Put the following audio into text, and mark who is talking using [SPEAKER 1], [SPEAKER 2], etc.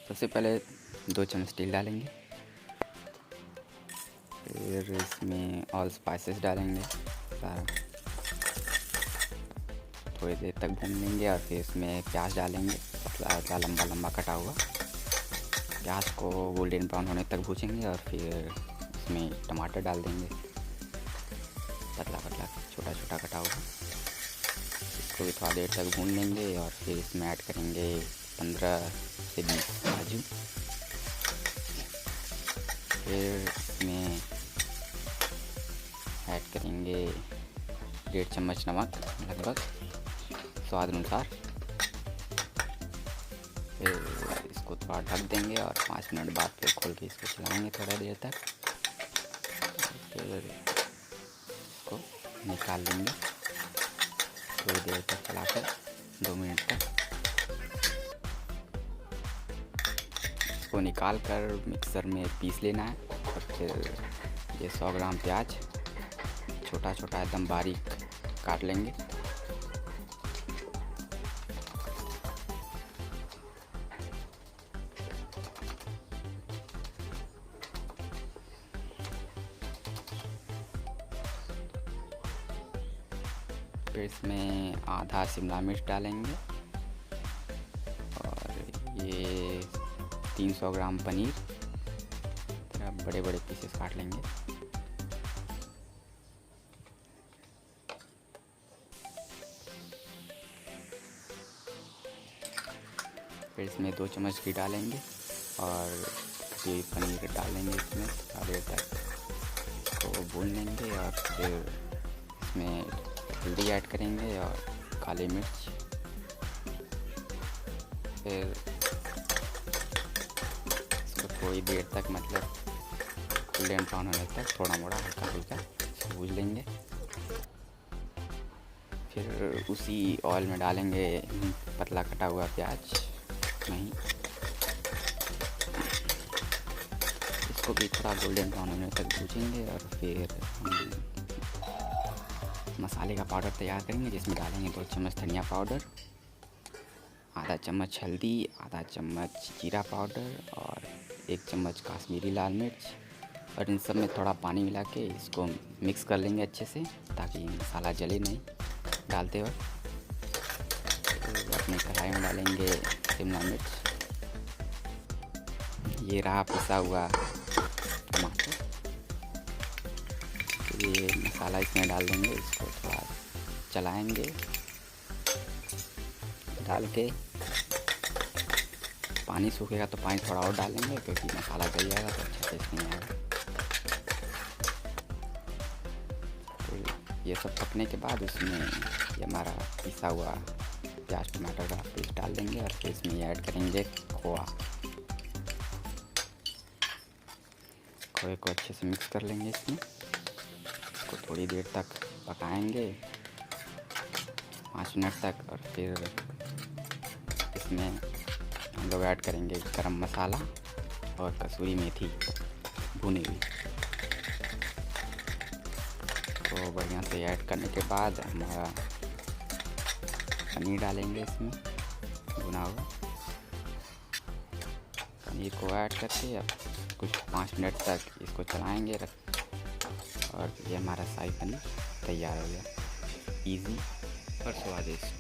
[SPEAKER 1] सबसे पहले 2 चम्मच तेल डालेंगे, फिर इसमें ऑल स्पाइसेस डालेंगे सारा, थोड़ी देर तक भून लेंगे और फिर इसमें प्याज डालेंगे, पतला लंबा लंबा कटा हुआ। प्याज को गोल्डन ब्राउन होने तक भूनेंगे और फिर इसमें टमाटर डाल देंगे, पतला पतला छोटा छोटा कटा हुआ। इसको भी थोड़ा देर तक भून लेंगे और फिर इसमें ऐड करेंगे 15 से 20 काजू। फिर इसमें ऐड करेंगे 1.5 चम्मच नमक लगभग स्वाद अनुसार। फिर इसको थोड़ा ढक देंगे और 5 मिनट बाद फिर खोल के इसको चलाएंगे थोड़ा देर तक। फिर इसको निकाल लेंगे थोड़ी देर तक चलाकर, 2 मिनट तक। इसको निकाल कर मिक्सर में पीस लेना है। और फिर ये 100 ग्राम प्याज छोटा छोटा एकदम बारीक काट लेंगे। फिर इसमें आधा शिमला मिर्च डालेंगे और ये 300 ग्राम पनीर बड़े बड़े पीसेस काट लेंगे। फिर इसमें 2 चम्मच घी डालेंगे और ये पनीर डालेंगे इसमें, थोड़ा देर तक इसको भून लेंगे। और फिर इसमें हल्दी ऐड करेंगे और काली मिर्च। फिर इसको थोड़ी देर तक मतलब गोल्डन ब्राउन होने तक थोड़ा मोड़ा हल्का हल्का भून लेंगे। फिर उसी ऑयल में डालेंगे पतला कटा हुआ प्याज नहीं, इसको भी थोड़ा गोल्डन ब्राउन होने तक भूनेंगे। और फिर मसाले का पाउडर तैयार करेंगे, जिसमें डालेंगे 2 चम्मच धनिया पाउडर, आधा चम्मच हल्दी, आधा चम्मच जीरा पाउडर और 1 चम्मच कश्मीरी लाल मिर्च। और इन सब में थोड़ा पानी मिला के इसको मिक्स कर लेंगे अच्छे से, ताकि मसाला जले नहीं डालते वक्त। अपनी कढ़ाई में डालेंगे शिमला मिर्च, ये रहा पिसा हुआ टमाटर। ये मसाला इसमें डाल देंगे, इसको थोड़ा चलाएंगे, डाल के पानी सूखेगा तो पानी थोड़ा और डालेंगे, क्योंकि मसाला जल जाएगा तो अच्छा टेस्ट नहीं आएगा। ये सब पकने के बाद उसमें ये हमारा पिसा हुआ प्याज टमाटर का पेस्ट डाल देंगे और फिर इसमें ऐड करेंगे खोआ। खोए को अच्छे से मिक्स कर लेंगे इसमें। इसको थोड़ी देर तक पकाएंगे 5 मिनट तक। और फिर इसमें हम लोग ऐड करेंगे गरम मसाला और कसूरी मेथी भुनी हुई। तो बढ़िया से ऐड करने के बाद हमारा पनीर डालेंगे इसमें भुना हुआ। पनीर को ऐड करके अब कुछ 5 मिनट तक इसको चलाएंगे और ये हमारा शाही पनीर तैयार हो गया। इजी और स्वादिष्ट।